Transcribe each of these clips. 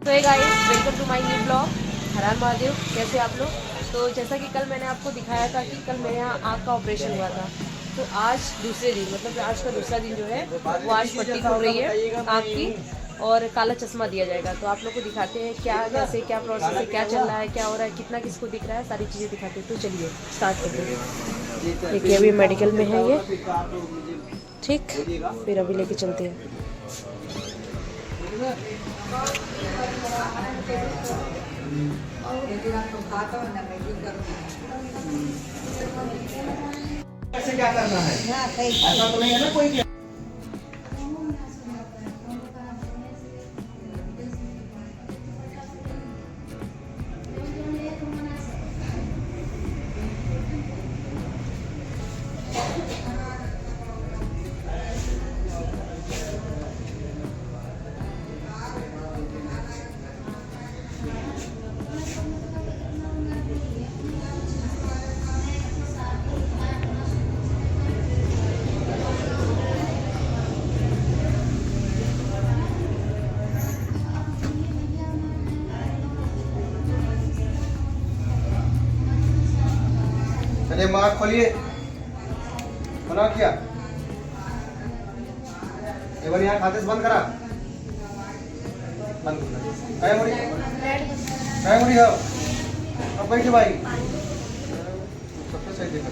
तो hey guys, welcome to my new blog. हर हर महादेव। कैसे आप लोग? तो जैसा कि कल मैंने आपको दिखाया था कि कल मेरे यहाँ आँख का ऑपरेशन हुआ था, तो आज दूसरे दिन, मतलब आज का दूसरा दिन जो है वो आज पट्टी खुल रही है आँख की और काला चश्मा दिया जाएगा। तो आप लोग को दिखाते हैं क्या कैसे क्या प्रोसेस है, क्या चल रहा है, क्या हो रहा है, कितना किसको दिख रहा है, सारी चीज़ें दिखाते हैं। तो चलिए स्टार्ट करते हैं। देखिए अभी मेडिकल में है ये, ठीक, फिर अभी लेके चलते हैं। कैसे क्या करना है, ऐसा तो नहीं है ना कोई। चलिए मार्क खोलिए, बना किया एक बार यहाँ खाते से बंद करा, बंद काय मुड़ी हो अब बैठे भाई, सबसे सही देखा।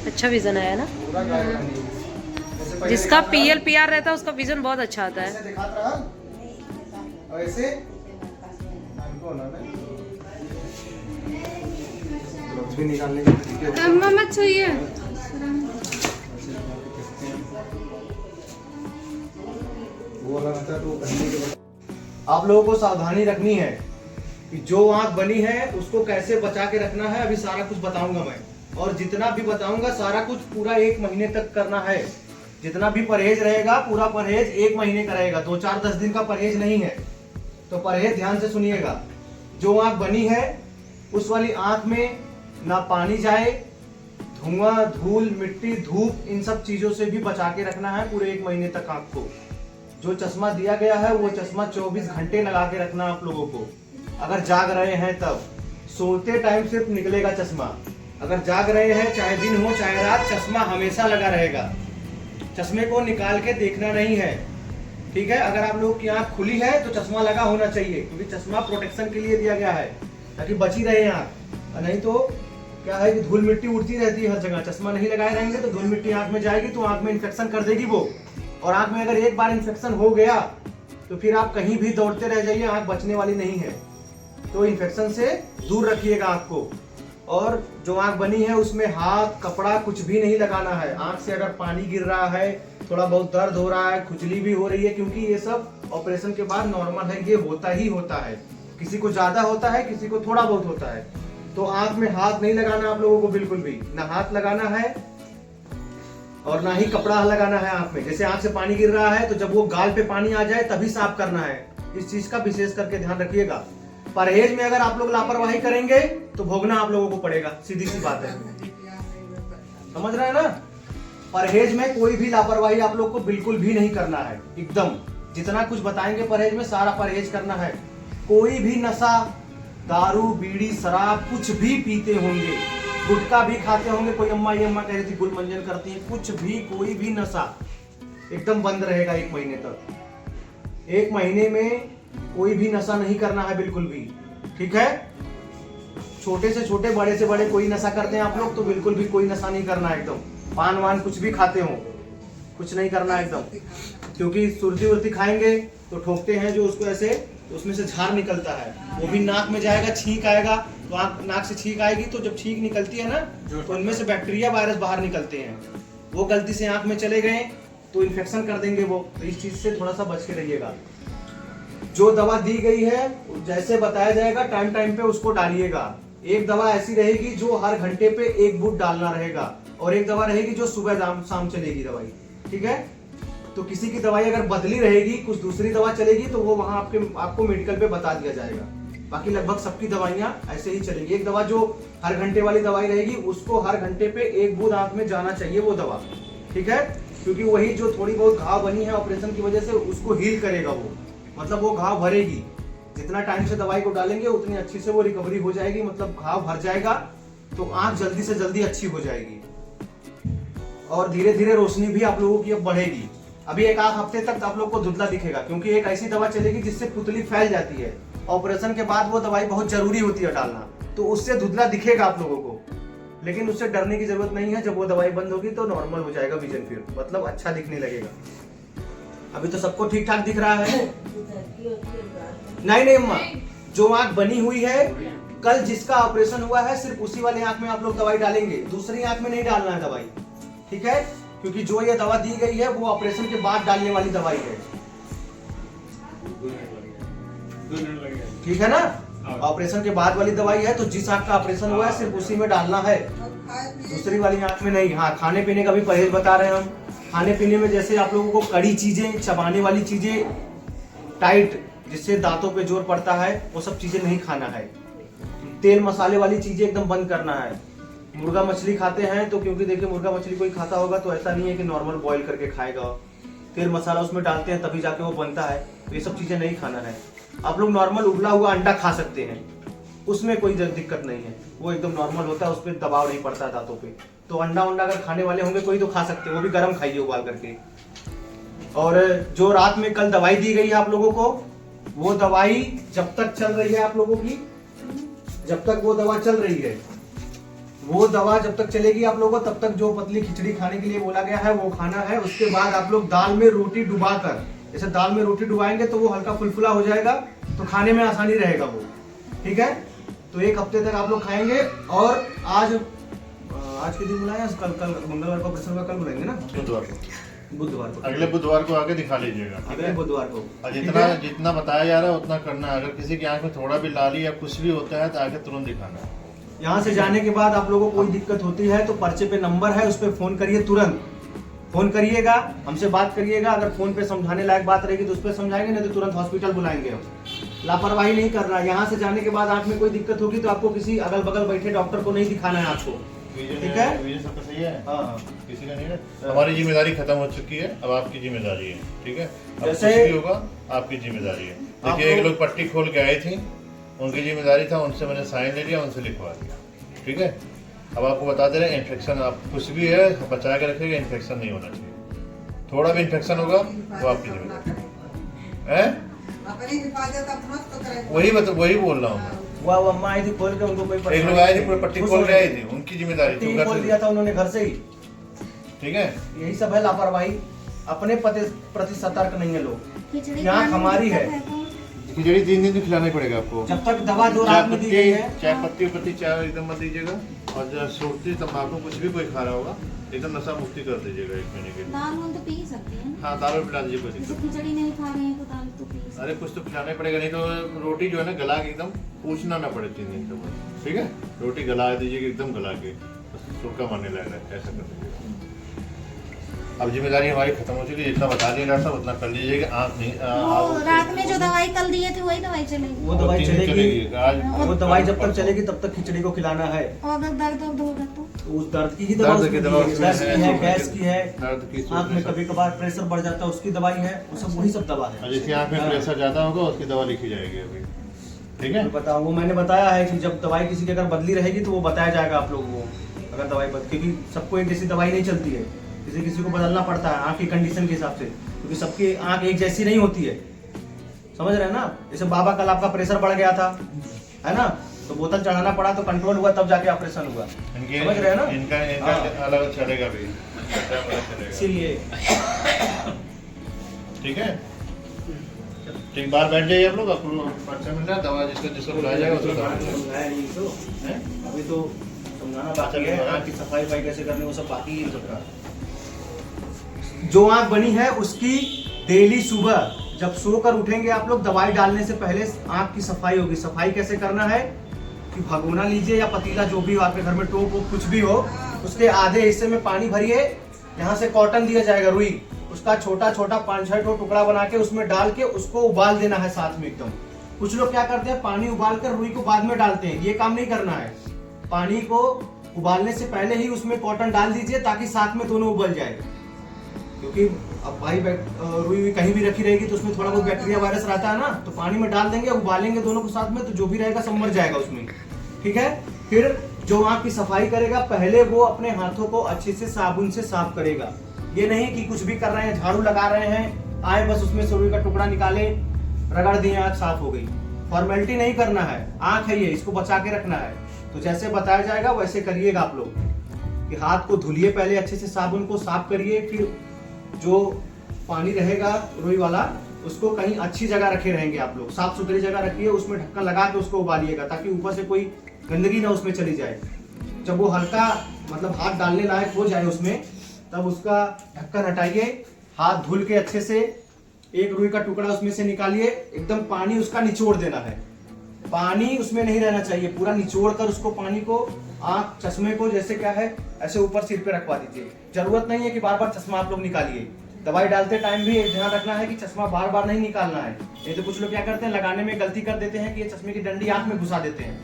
अच्छा विजन आया ना, पूरा गाय जिसका पीएल पीआर रहता है उसका विजन बहुत अच्छा आता है। ऐसे दिखाता रहा और ऐसे हमको ना भी निकालने के तरीके मत छूइए। वो वाला रहता है। तो आप लोगों को सावधानी रखनी है कि जो आंख बनी है उसको कैसे बचा के रखना है, अभी सारा कुछ बताऊंगा मैं। और जितना भी बताऊंगा सारा कुछ पूरा 1 महीने तक करना है। जितना भी परहेज रहेगा पूरा परहेज 1 महीने का रहेगा, 2-4-10 दिन का परहेज नहीं है। तो परहेज ध्यान से सुनिएगा। जो आंख बनी है उस वाली आंख में ना पानी जाए, धुआं, धूल, मिट्टी, धूप, इन सब चीजों से भी बचा के रखना है पूरे 1 महीने तक आंख को। जो चश्मा दिया गया है वो चश्मा 24 घंटे लगा के रखना आप लोगों को। अगर जाग रहे हैं तब, सोते टाइम सिर्फ निकलेगा चश्मा। अगर जाग रहे हैं चाहे दिन हो चाहे रात, चश्मा हमेशा लगा रहेगा। चश्मे को निकाल के देखना नहीं है, ठीक है। अगर आप लोग की आंख खुली है तो चश्मा लगा होना चाहिए, क्योंकि चश्मा प्रोटेक्शन के लिए दिया गया है ताकि बची रहे आंख। नहीं तो क्या है कि धूल मिट्टी उड़ती रहती है हर जगह। चश्मा नहीं लगाए रहेंगे तो धूल मिट्टी आंख में जाएगी तो आंख में इन्फेक्शन कर देगी वो। और आंख में अगर एक बार इन्फेक्शन हो गया तो फिर आप कहीं भी दौड़ते रह जाइए, आंख बचने वाली नहीं है। तो इन्फेक्शन से दूर रखिएगा आंख को। और जो आंख बनी है उसमें हाथ, कपड़ा कुछ भी नहीं लगाना है। आंख से अगर पानी गिर रहा है, थोड़ा बहुत दर्द हो रहा है, खुजली भी हो रही है, क्योंकि ये सब ऑपरेशन के बाद नॉर्मल है, ये होता ही होता है। किसी को ज्यादा होता है, किसी को थोड़ा बहुत होता है। तो आंख में हाथ नहीं लगाना आप लोगों को, बिल्कुल भी ना हाथ लगाना है और ना ही कपड़ा लगाना है आंख में। जैसे आंख से पानी गिर रहा है तो जब वो गाल पे पानी आ जाए तभी साफ करना है। इस चीज का विशेष करके ध्यान रखिएगा। परहेज में अगर आप लोग लापरवाही करेंगे तो भोगना आप लोगों को पड़ेगा, सीधी सी बात है। समझ रहे हैं ना? परहेज में कोई भी लापरवाही आप लोग को बिल्कुल भी नहीं करना है। एकदम जितना कुछ बताएंगे परहेज में सारा परहेज करना है। कोई भी नशा, दारू, बीड़ी, शराब कुछ भी पीते होंगे, गुटखा भी खाते होंगे, कोई अम्मा ये अम्मा कह रही थी गुल मंजन करती है, कुछ भी कोई भी नशा एकदम बंद रहेगा 1 महीने तक। 1 महीने में कोई भी नशा नहीं करना है बिल्कुल भी, ठीक है। छोटे से छोटे, बड़े से बड़े कोई नशा करते हैं आप लोग तो बिल्कुल भी कोई नशा नहीं करना है। एकदम पान वान कुछ भी खाते हो, कुछ नहीं करना एकदम। क्योंकि सुरती उर्ती खाएंगे तो ठोकते हैं जो उसको ऐसे, तो उसमें से झार निकलता है, वो भी नाक में जाएगा, छींक आएगा तो नाक से छींक आएगी, तो जब छींक निकलती है ना तो उनमें से बैक्टीरिया, वायरस बाहर निकलते हैं। वो गलती से आंख में चले गए तो इन्फेक्शन कर देंगे वो। तो इस चीज से थोड़ा सा बच के रहिएगा। जो दवा दी गई है जैसे बताया जाएगा टाइम टाइम पे उसको डालिएगा। एक दवा ऐसी रहेगी जो हर घंटे पे 1 बूंद डालना रहेगा, और एक दवा रहेगी जो सुबह शाम चलेगी दवाई, ठीक है। तो किसी की दवाई अगर बदली रहेगी, कुछ दूसरी दवा चलेगी, तो वो वहां आपको मेडिकल पे बता दिया जाएगा। बाकी लगभग सबकी दवाइयां ऐसे ही चलेंगी। एक दवा जो हर घंटे वाली दवाई रहेगी उसको हर घंटे पे 1 बूंद आंख में जाना चाहिए वो दवा, ठीक है। क्योंकि वही जो थोड़ी बहुत घाव बनी है ऑपरेशन की वजह से उसको हील करेगा वो, मतलब वो घाव भरेगी। जितना टाइम से दवाई को डालेंगे उतनी अच्छी से वो रिकवरी हो जाएगी, मतलब घाव भर जाएगा तो आंख जल्दी से जल्दी अच्छी हो जाएगी और धीरे धीरे रोशनी भी आप लोगों की अब बढ़ेगी। अभी एक आध हफ्ते तक आप लोग को धुंधला दिखेगा, क्योंकि एक ऐसी दवा चलेगी जिससे पुतली फैल जाती है। ऑपरेशन के बाद वो दवाई बहुत जरूरी होती है डालना, तो उससे धुंधला दिखेगा आप लोगों को, लेकिन उससे डरने की जरूरत नहीं है। जब वो दवाई बंद होगी तो नॉर्मल हो जाएगा विजन, फिर मतलब अच्छा दिखने लगेगा। अभी तो सबको ठीक ठाक दिख रहा है। नहीं अम्मा, जो आंख बनी हुई है, कल जिसका ऑपरेशन हुआ है सिर्फ उसी वाली आंख में आप लोग दवाई डालेंगे, दूसरी आंख में नहीं डालना है दवाई, ठीक है? क्योंकि जो ये दवा दी गई है वो ऑपरेशन के बाद डालने वाली दवाई है, ठीक है ना? ऑपरेशन के बाद वाली दवाई है, तो जिस आंख का ऑपरेशन हुआ है सिर्फ उसी में डालना है, दूसरी वाली आंख में नहीं। हाँ, खाने पीने का भी परहेज बता रहे हैं हम। खाने पीने में जैसे आप लोगों को कड़ी चीजें, चबाने वाली चीजें, टाइट जिससे दांतों पे जोर पड़ता है, वो सब चीजें नहीं खाना है। तेल मसाले वाली चीजें एकदम बंद करना है। मुर्गा मछली खाते हैं तो क्योंकि देखिए मुर्गा मछली कोई खाता होगा तो ऐसा नहीं है कि नॉर्मल बॉईल करके खाएगा, तेल मसाला उसमें डालते हैं तभी जाके वो बनता है, तो ये सब चीजें नहीं खाना है। आप लोग नॉर्मल उबला हुआ अंडा खा सकते हैं, उसमें कोई दिक्कत नहीं है, वो एकदम नॉर्मल होता है, उस पर दबाव नहीं पड़ता दांतों पे। तो अंडा अगर खाने वाले होंगे कोई तो खा सकते हैं, वो भी गर्म खाइए उबाल करके। और जो रात में कल दवाई दी गई है आप लोगों को, वो दवाई जब तक चल रही है आप लोगों की, जब तक वो दवा चल रही है, वो दवा जब तक चलेगी आप लोगों को, तब तक जो पतली खिचड़ी खाने के लिए बोला गया है वो खाना है। उसके बाद आप लोग दाल में रोटी डुबाकर, जैसे दाल में रोटी डुबाएंगे तो वो हल्का फुलफुला हो जाएगा, तो खाने में आसानी रहेगा वो, ठीक है? तो एक हफ्ते तक आप लोग खाएंगे। और आज के दिन बुलाया, कल मंगलवार को ऑपरेशन हुआ, कल बुलाएंगे ना? बुधवार को, अगले बुधवार को आके दिखा लीजिएगा, अगले बुधवार को। और जितना बताया जा रहा है उतना करना है। अगर किसी की आंख में थोड़ा भी लाली या कुछ भी होता है तो आके तुरंत दिखाना है। यहाँ से जाने के बाद आप लोगों को कोई दिक्कत होती है तो पर्चे पे नंबर है, उस पर फोन करिए, तुरंत फोन करिएगा, हमसे बात करिएगा। अगर फोन पे समझाने लायक बात रहेगी तो उस पर समझाएंगे, नहीं तो तुरंत हॉस्पिटल बुलाएंगे हम। लापरवाही नहीं करना। यहाँ से जाने के बाद आंख में कोई दिक्कत होगी तो आपको किसी अगल बगल बैठे डॉक्टर को नहीं दिखाना है आपको, ठीक है? सबका सही है, हाँ, किसी का नहीं है। हमारी जिम्मेदारी खत्म हो चुकी है, अब आपकी जिम्मेदारी है, ठीक है? अब जैसे कुछ भी होगा आपकी जिम्मेदारी है। देखिए एक लोग पट्टी खोल के आए थे, उनकी जिम्मेदारी था, उनसे मैंने साइन ले लिया, उनसे लिखवा दिया, ठीक है? अब आपको बता दे रहे हैं, इन्फेक्शन आप कुछ भी है बचा के रखिएगा, इन्फेक्शन नहीं होना चाहिए। थोड़ा भी इन्फेक्शन होगा वो आपकी जिम्मेदारी है। वही बोल रहा हूँ। वो अम्मा आई थी खोल के, उनको कोई एक लोग आए थे पूरे पट्टी खोल के आए थे, उनकी जिम्मेदारी पट्टी खोल दिया था उन्होंने घर से ही, ठीक है? यही सब है लापरवाही। अपने प्रति सतर्क नहीं है लोग। यहाँ हमारी है, खिचड़ी 3 दिन तो खिलाना पड़ेगा आपको। जब तक दवा जो रात में दी गई है। चाय पत्ती चाय एकदम मत दीजिएगा, और जब सूखती तंबाकू कुछ भी कोई खा रहा होगा एकदम नशा मुक्ति कर दीजिएगा 1 महीने के लिए। दाल तो पी सकते हैं। हाँ, दाल पिला दीजिए, कोई दिक्कत। खिचड़ी नहीं खा रहे हैं तो दाल तो पी सकते हैं। अरे कुछ तो खिलाना ही पड़ेगा, नहीं तो रोटी जो है ना गला के एकदम पूछना ना पड़े 3 दिन तक, ठीक है? रोटी गला दीजिएगा एकदम गला के, सूखा मारने लग रहा है, ऐसा कर दीजिएगा। अब जिम्मेदारी हमारी खत्म हो चुकी है, जितना बता दिया डॉक्टर साहब उतना कर लीजिएगा। आँख नहीं वो रात में जो दवाई कल दिए थे वही दवाई चलेगी। वो दवाई चलेगी, आज वो दवाई जब तक चलेगी तब तक खिचड़ी को खिलाना है। और अगर दर्द होगा तो उस दर्द की ही दवा दर्द की दवा उसमें है, गैस की है, दर्द की आँख में कभी कभार प्रेशर बढ़ जाता है उसकी दवाई है, वो सब वही सब दवा है। जिसकी आँख में प्रेशर ज्यादा होगा उसकी दवा लिखी जाएगी अभी, ठीक है? बताओ, वो मैंने बताया है कि जब दवाई किसी की अगर बदली रहेगी तो वो बताया जाएगा आप लोगों को। अगर दवाई क्योंकि सबको एक जैसी दवाई नहीं चलती है, किसी को बदलना पड़ता है आँख की कंडीशन के हिसाब से, क्योंकि सबकी आँख एक जैसी नहीं होती है, समझ रहे हैं ना? जैसे बाबा कल आपका प्रेशर बढ़ गया था, है ना, तो बोतल चढ़ाना पड़ा तो कंट्रोल हुआ, तब जाके ऑपरेशन हुआ, समझ रहे हैं ना? इनका अलग चलेगा भी, इसीलिए ठीक है? ठीक, बाहर बैठ जाइए आप लोग, आपको पर्चा मिल रहा है, दवा जिसको बुलाया जाएगा उसको दवा मिलेगा। अभी तो समझाना बाकी है, आँख की सफाई कैसे करनी वो सब बाकी ही है। जो आँख बनी है उसकी डेली सुबह जब सोकर उठेंगे आप लोग, दवाई डालने से पहले आँख की सफाई होगी। सफाई कैसे करना है कि भगोना लीजिए या पतीला, जो भी हो आपके घर में, टोप हो कुछ भी हो, उसके आधे हिस्से में पानी भरिए, यहाँ से कॉटन दिया जाएगा रुई, उसका छोटा छोटा 5-6 टुकड़ा बना के उसमें डाल के उसको उबाल देना है साथ में एकदम। कुछ लोग क्या करते हैं, पानी उबाल कर रुई को बाद में डालते हैं, ये काम नहीं करना है। पानी को उबालने से पहले ही उसमें कॉटन डाल दीजिए ताकि साथ में दोनों उबल जाए, क्योंकि अब भाई रुई कहीं भी रखी रहेगी तो उसमें थोड़ा बहुत बैक्टीरिया वायरस रहता है ना, तो पानी में डाल देंगे, उबालेंगे दोनों को साथ में, तो जो भी रहेगा सब मर जाएगा उसमें। ठीक है, फिर जो आँख की सफाई करेगा पहले वो अपने हाथों को अच्छे से साबुन से साफ करेगा। ये नहीं कि कुछ भी कर रहे हैं, झाड़ू लगा रहे हैं, आए बस उसमें से रुई का टुकड़ा निकाले, रगड़ दिए, आँख साफ हो गई। फॉर्मेलिटी नहीं करना है, आँख है ये, इसको बचा के रखना है। तो जैसे बताया जाएगा वैसे करिएगा आप लोग कि हाथ को धुलिए पहले अच्छे से, साबुन को साफ करिए, फिर जो पानी रहेगा रुई वाला उसको कहीं अच्छी जगह रखे रहेंगे आप लोग, साफ सुथरी जगह रखिए, उसमें ढक्कन लगा के उसको उबालिएगा ताकि ऊपर से कोई गंदगी ना उसमें चली जाए। जब वो हल्का मतलब हाथ डालने लायक हो जाए उसमें, तब उसका ढक्कन हटाइए, हाथ धुल के अच्छे से एक रुई का टुकड़ा उसमें से निकालिए, एकदम पानी उसका निचोड़ देना है, पानी उसमें नहीं रहना चाहिए, पूरा निचोड़ कर उसको पानी को आँख चश्मे को जैसे क्या है ऐसे ऊपर सिर पे रखवा दीजिए। जरूरत नहीं है कि बार बार चश्मा आप लोग निकालिए। दवाई डालते टाइम भी ध्यान रखना है कि चश्मा बार बार नहीं निकालना है। नहीं तो कुछ लोग क्या करते हैं, लगाने में गलती कर देते हैं कि ये चश्मे की डंडी आँख में घुसा देते हैं,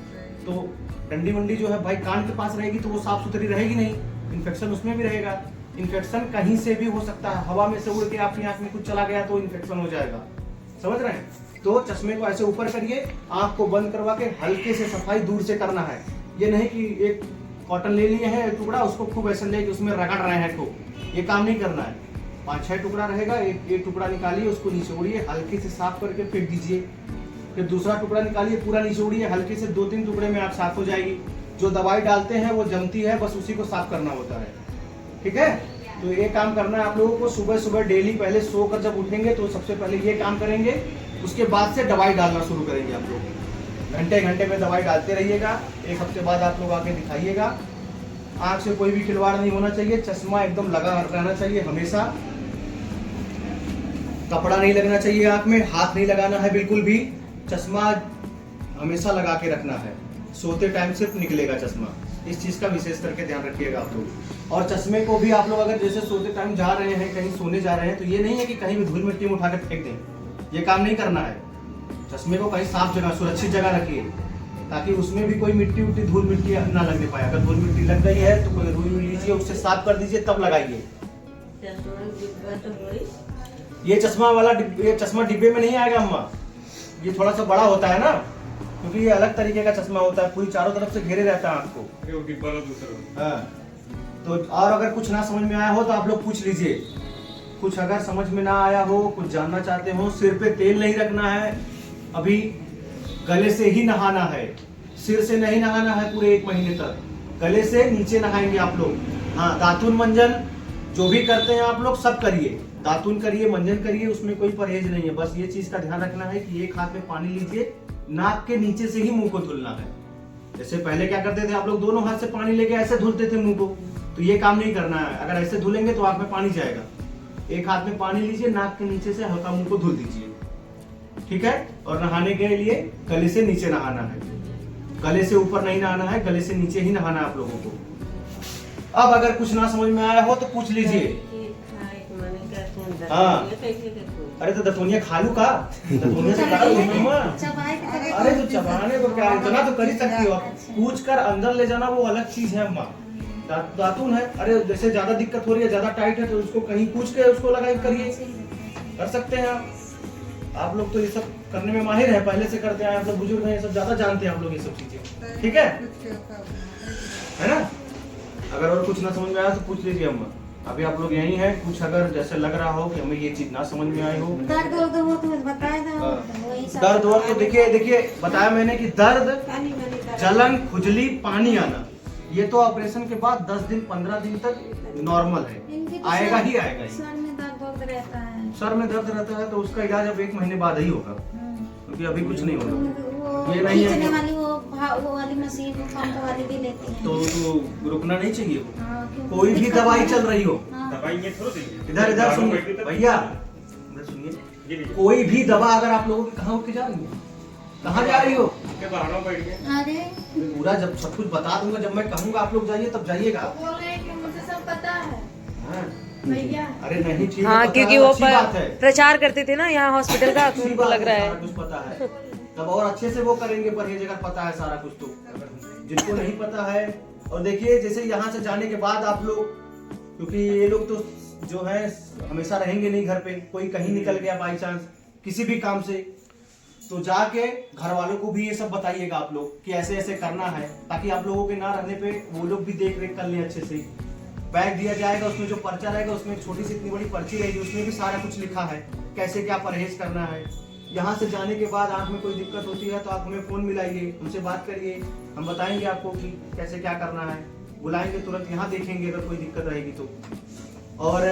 तो डंडी वंडी जो है भाई कान के पास रहेगी तो वो साफ सुथरी रहेगी नहीं, इन्फेक्शन उसमें भी रहेगा। इन्फेक्शन कहीं से भी हो सकता है, हवा में से उड़ के आपकी आँख में कुछ चला गया तो इन्फेक्शन हो जाएगा, समझ रहे हैं। तो चश्मे को ऐसे ऊपर करिए, आँख को बंद करवा के हल्के से सफाई दूर से करना है। ये नहीं कि एक कॉटन ले लिए हैं टुकड़ा, उसको खूब ऐसे लेके उसमें रगड़ रहे हैं खूब, ये काम नहीं करना है। 5-6 टुकड़ा रहेगा, एक टुकड़ा निकालिए, उसको निचोड़िए, हल्के से साफ करके फेंक दीजिए। फिर दूसरा टुकड़ा निकालिए, पूरा निचोड़िए, हल्के से 2-3 टुकड़े में आप साफ हो जाएगी। जो दवाई डालते हैं वो जमती है, बस उसी को साफ करना होता है। ठीक है, तो ये काम करना है आप लोगों को सुबह सुबह डेली। पहले सोकर जब उठेंगे तो सबसे पहले ये काम करेंगे, उसके बाद से दवाई डालना शुरू करेंगे आप लोग। घंटे घंटे में दवाई डालते रहिएगा, 1 हफ्ते बाद आप लोग आके दिखाइएगा। आँख से कोई भी खिलवाड़ नहीं होना चाहिए, चश्मा एकदम लगा रहना चाहिए हमेशा, कपड़ा नहीं लगना चाहिए आँख में, हाथ नहीं लगाना है बिल्कुल भी, चश्मा हमेशा लगा के रखना है। सोते टाइम सिर्फ निकलेगा चश्मा, इस चीज का विशेष करके ध्यान रखिएगा आप लोग। और चश्मे को भी आप लोग अगर जैसे सोते टाइम जा रहे हैं, कहीं सोने जा रहे हैं, तो ये नहीं है कि कहीं भी धूल मिट्टी में उठा कर फेंक दें, ये काम नहीं करना है। चश्मे को कहीं साफ जगह, सुरक्षित जगह रखिए ताकि उसमें भी कोई मिट्टी उट्टी धूल मिट्टी ना लगने पाए। अगर धूल मिट्टी लग गई है तो कोई रुई लीजिए, उससे साफ कर दीजिए, तब लगाइए। ये चश्मा वाला ये चश्मा डिब्बे में नहीं आएगा अम्मा, ये थोड़ा सा बड़ा होता है ना, क्योंकि ये अलग तरीके का चश्मा होता है, पूरी चारों तरफ से घेरे रहता है आँख को। हाँ, तो और अगर कुछ ना समझ में आया हो तो आप लोग पूछ लीजिए। कुछ अगर समझ में ना आया हो, कुछ जानना चाहते हो, सिर पे तेल नहीं रखना है, अभी गले से ही नहाना है, सिर से नहीं नहाना है पूरे 1 महीने तक, गले से नीचे नहाएंगे आप लोग। हाँ, दातुन मंजन जो भी करते हैं आप लोग सब करिए, दातुन करिए, मंजन करिए, उसमें कोई परहेज नहीं है। बस ये चीज का ध्यान रखना है कि एक हाथ में पानी लीजिए, नाक के नीचे से ही मुंह को धुलना है। जैसे पहले क्या करते थे आप लोग, दोनों हाथ से पानी लेके ऐसे धुलते थे मुंह को, तो ये काम नहीं करना है। अगर ऐसे धुलेंगे तो आंख में पानी जाएगा। एक हाथ में पानी लीजिए, नाक के नीचे से हल्का मुंह को धुल दीजिए, ठीक है। और नहाने के लिए गले से नीचे नहाना है, गले से ऊपर नहीं नहाना है, गले से नीचे ही नहाना है आप लोगों को। अब अगर कुछ ना समझ में आया हो तो पूछ लीजिए। हाँ, अरे तो दतोनिया खा लू का, दतोनिया से खा लू मम्मा। अरे तो चबाने को क्या, इतना तो कर ही सकती हो। पूछ कर अंदर ले जाना वो अलग चीज है अम्मा, दातुन है। अरे जैसे ज्यादा दिक्कत हो रही है, ज्यादा टाइट है, तो उसको कहीं पूछ के उसको लगाई करिए, कर सकते हैं आप लोग। तो ये सब करने में माहिर है, पहले से करते हैं आप लोग, बुजुर्ग हैं, ये सब ज्यादा जानते हैं आप लोग ये सब चीजें, ठीक है ना। अगर और कुछ ना समझ में आया तो पूछ लीजिए अम्मा। अभी आप लोग यही हैं, कुछ अगर जैसे लग रहा हो कि हमें ये चीज ना समझ में आई हो, दर्द हो तो बताया था, दर्द हो तो देखिए बताया मैंने कि दर्द, जलन, खुजली, पानी आना, ये तो ऑपरेशन के बाद 10 दिन 15 दिन तक नॉर्मल है, आएगा ही आएगा। सर में दर्द रहता है, सर में दर्द रहता है तो उसका इलाज अब 1 महीने बाद ही होगा, क्योंकि अभी कुछ नहीं होगा। ये नहीं है वाली वो वाली मशीन पंप वाली भी लेते हैं, तो रुकना नहीं चाहिए। कोई भी दवाई चल रही हो, इधर सुनिए भैया, इधर सुनिए, कोई भी दवा अगर आप लोगों की, कहाँ उठ के जा रही हो, कहाँ जा रही हो? अरे पूरा जब सब कुछ बता दूंगा, जब मैं कहूँगा आप लोग जाइए तब जाइएगा। बोल रहे हैं कि मुझे सब पता है भैया। अरे नहीं, ठीक है, हाँ, क्योंकि वो बात है, प्रचार करते थे ना यहाँ हॉस्पिटल का, तो उनको लग रहा है कुछ पता है, तब और अच्छे से वो करेंगे परहेज अगर पता है सारा कुछ। तो जिनको नहीं पता है, और देखिए जैसे यहाँ से जाने के बाद आप लोग, क्योंकि ये लोग तो जो है हमेशा रहेंगे नहीं घर पे, कोई कहीं निकल गया बाई चांस किसी भी काम से, तो जाके घर वालों को भी ये सब बताइएगा आप लोग कि ऐसे ऐसे करना है, ताकि आप लोगों के ना रहने पे वो लोग भी देख रेख कर लें अच्छे से। बैग दिया जाएगा, उसमें जो पर्चा रहेगा उसमें एक छोटी सी इतनी बड़ी पर्ची रहेगी, उसमें भी सारा कुछ लिखा है कैसे क्या परहेज करना है। यहाँ से जाने के बाद आँख में कोई दिक्कत होती है तो आप हमें फ़ोन मिलाइए, हमसे बात करिए, हम बताएंगे आपको कि कैसे क्या करना है, बुलाएंगे तुरंत, यहाँ देखेंगे अगर कोई दिक्कत रहेगी तो। और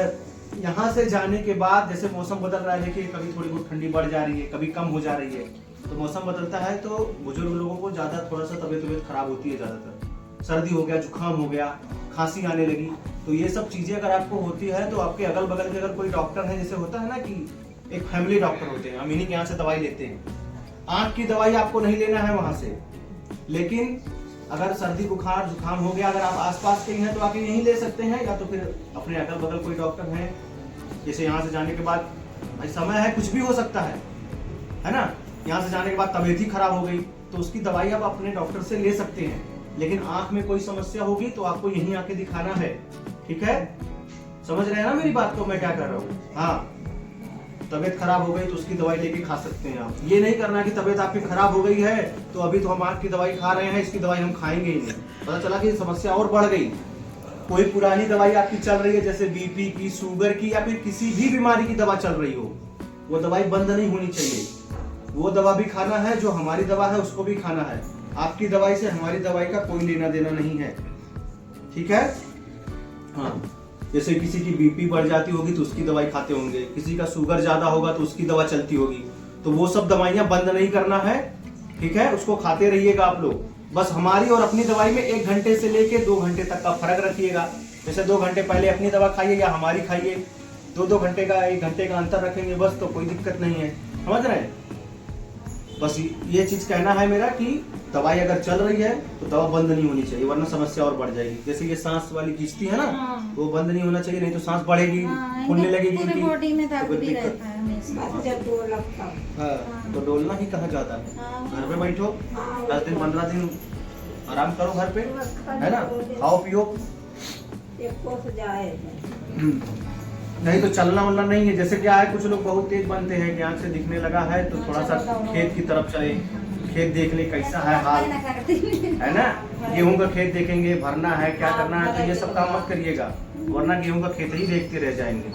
यहाँ से जाने के बाद जैसे मौसम बदल रहा है, देखिए कभी थोड़ी बहुत ठंडी बढ़ जा रही है, कभी कम हो जा रही है, तो मौसम बदलता है तो बुजुर्ग लोगों को ज़्यादा थोड़ा सा तबीयत खराब होती है, ज़्यादातर सर्दी हो गया, जुकाम हो गया, खांसी आने लगी, तो ये सब चीज़ें अगर आपको होती है तो आपके अगल बगल के अगर कोई डॉक्टर है, जैसे होता है ना कि एक फैमिली डॉक्टर होते हैं, हम इन्हीं के यहाँ से दवाई लेते हैं। आँख की दवाई आपको नहीं लेना है वहाँ से, लेकिन अगर सर्दी बुखार जुकाम हो गया, अगर आप आसपास के हैं तो आके यहीं ले सकते हैं, या तो फिर अपने अगल बगल कोई डॉक्टर हैं, जैसे यहाँ से जाने के बाद भाई समय है, कुछ भी हो सकता है ना, यहाँ से जाने के बाद तबीयत ही खराब हो गई तो उसकी दवाई आप अपने डॉक्टर से ले सकते हैं, लेकिन आँख में कोई समस्या होगी तो आपको यहीं आके दिखाना है, ठीक है? समझ रहे हैं ना मेरी बात को मैं क्या कर रहा हूँ? हाँ, तबीयत खराब हो गई तो उसकी दवाई लेके खा सकते हैं आप। ये नहीं करना कि तबीयत आपकी खराब हो गई है तो अभी तो हम आँख की दवाई खा रहे हैं, इसकी दवाई हम खाएंगे ही नहीं, पता चला कि समस्या और बढ़ गई। कोई पुरानी दवाई आपकी चल रही है, जैसे बीपी की, शुगर की, या फिर किसी भी बीमारी की दवा चल रही हो, वो दवाई बंद नहीं होनी चाहिए। वो दवा भी खाना है, जो हमारी दवा है उसको भी खाना है। आपकी दवाई से हमारी दवाई का कोई लेना देना नहीं है, ठीक है? हाँ, जैसे किसी की बीपी बढ़ जाती होगी तो उसकी दवाई खाते होंगे, किसी का शुगर ज्यादा होगा तो उसकी दवा चलती होगी, तो वो सब दवाइयां बंद नहीं करना है, ठीक है? उसको खाते रहिएगा आप लोग। बस हमारी और अपनी दवाई में 1 घंटे से लेके 2 घंटे तक का फर्क रखिएगा। जैसे 2 घंटे पहले अपनी दवा खाइए या हमारी खाइए, 2 घंटे का 1 घंटे का अंतर रखेंगे बस, तो कोई दिक्कत नहीं है। समझ रहे हैं? बस ये चीज कहना है मेरा कि दवाई अगर चल रही है तो दवा बंद नहीं होनी चाहिए, वरना समस्या और बढ़ जाएगी। जैसे ये सांस वाली खींचती है ना, वो बंद नहीं होना चाहिए, नहीं तो सांस बढ़ेगी, फूलने लगेगी, पूरी बॉडी में दर्द तो भी रहता है हमेशा जब डोल लगता है। हाँ, तो डोलना ही कहा जाता है। घर पे बैठो 10 दिन 15 दिन आराम करो घर पे, है ना, खाओ पियो, नहीं तो चलना वलना नहीं है। जैसे क्या है, कुछ लोग बहुत तेज बनते हैं कि आँख से दिखने लगा है तो थोड़ा सा खेत की तरफ चले, खेत देख ले कैसा है हाल, है ना, गेहूं का खेत देखेंगे, भरना है, क्या करना है, तो ये सब काम मत करिएगा, वरना गेहूं का खेत ही देखते रह जाएंगे।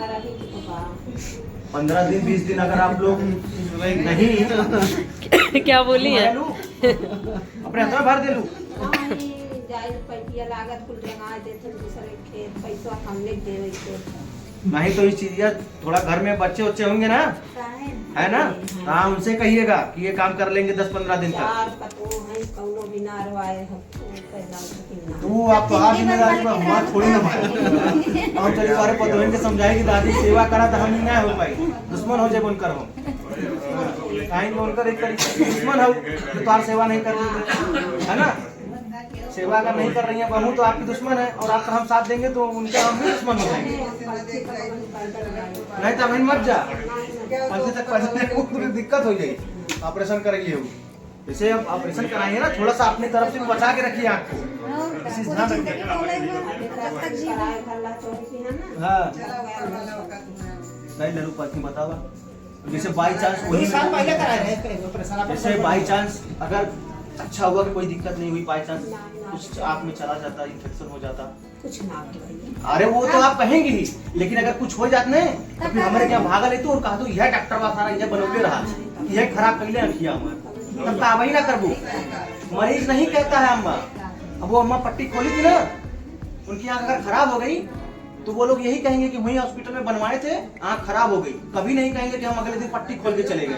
15 दिन 20 दिन अगर आप लोग नहीं क्या बोली है, अपने हाथ में भर दे लू, नहीं तो ये चीज़ थोड़ा घर में बच्चे वच्चे होंगे ना, है ना, हाँ उनसे कहिएगा कि ये काम कर लेंगे 10-15 दिन तक। तू आप तो आप जिम्मेदारी पर हमारा थोड़ी ना भाई, हम चलिए हमारे पतोहन के समझाएगी दादी सेवा करा तो हम ही ना हो पाई, दुश्मन हो जाए बनकर हम कहीं बनकर एक तरीके दुश्मन हो तो तार सेवा नहीं कर रही है ना, सेवा अगर नहीं कर रही है बहू तो आपकी दुश्मन है, और आपका हम साथ देंगे तो उनके हम भी दुश्मन हो जाएंगे। नहीं तो अभी मत जा, पंचे तक पहुंचने दिक्कत हो जाएगी, ऑपरेशन करेंगे वो, जैसे अब ऑपरेशन कराएंगे ना, थोड़ा सा अपनी तरफ से बचा के रखिए आपको, ध्यान रखिए। हाँ नहीं लड़ू पत्नी बतावा, जैसे बाई चांस वही साल पहले कराए रहे, जैसे बाई चांस अगर अच्छा हुआ कि कोई दिक्कत नहीं हुई, बाई चांस कुछ आँख में चला जाता, इन्फेक्शन हो जाता, कुछ ना, अरे वो तो आप कहेंगे ही, लेकिन अगर कुछ हो जाते नहीं तो फिर हमारे क्या भागा लेते और कहा तो यह डॉक्टर बा सारा यह बनोगे रहा, यह खराब कर ले अखिया हमारे, तब का वही ना करबो, मरीज नहीं कहता है अम्मा। अब वो अम्मा पट्टी खोली थी ना, उनकी आँख अगर खराब हो गई तो वो लोग यही कहेंगे कि वहीं हॉस्पिटल में बनवाए थे, आँख खराब हो गई, कभी नहीं कहेंगे कि हम अगले दिन पट्टी खोल के चले गए।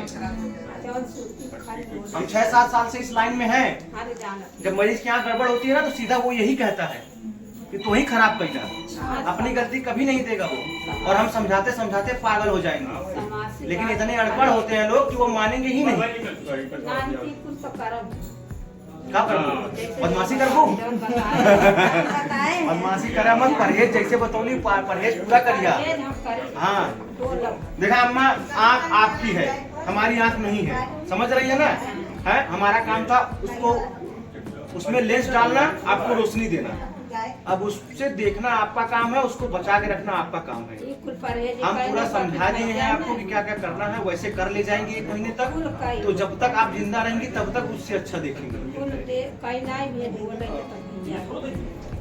हम 6-7 साल से इस लाइन में हैं, जब मरीज की आँख गड़बड़ होती है ना तो सीधा वो यही कहता है कि तू ही खराब करेगा, अपनी गलती कभी नहीं देगा वो, और हम समझाते समझाते पागल हो जाएंगे, लेकिन इतने अनपढ़ होते हैं लोग कि वो मानेंगे ही नहीं। क्या करूँ, बदमाशी करूँ, बदमाशी करा मत, परहेज जैसे बतौली परहेज पूरा करिए। हाँ देखा अम्मा, आँख आपकी है, हमारी आँख नहीं है, समझ रही है ना, है हमारा काम था उसको उसमें लेंस डालना, आपको रोशनी देना, अब उससे देखना आपका काम है, उसको बचा के रखना आपका काम है। ये कुल परहेज हम पूरा करना, समझा दिए हैं आपको करना कि क्या क्या करना है, वैसे कर ले जाएंगे 1 महीने तक। तो जब तक आप जिंदा रहेंगी तब तक उससे अच्छा देखेंगे। कुल दे कहीं नहीं भी बोल रहे तो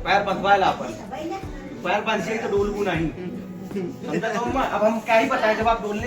पैर बंधवाए ला अपन, पैर बांधिए तो डोलबू नहीं। अब हम क्या ही बताएं, जब आप डोलने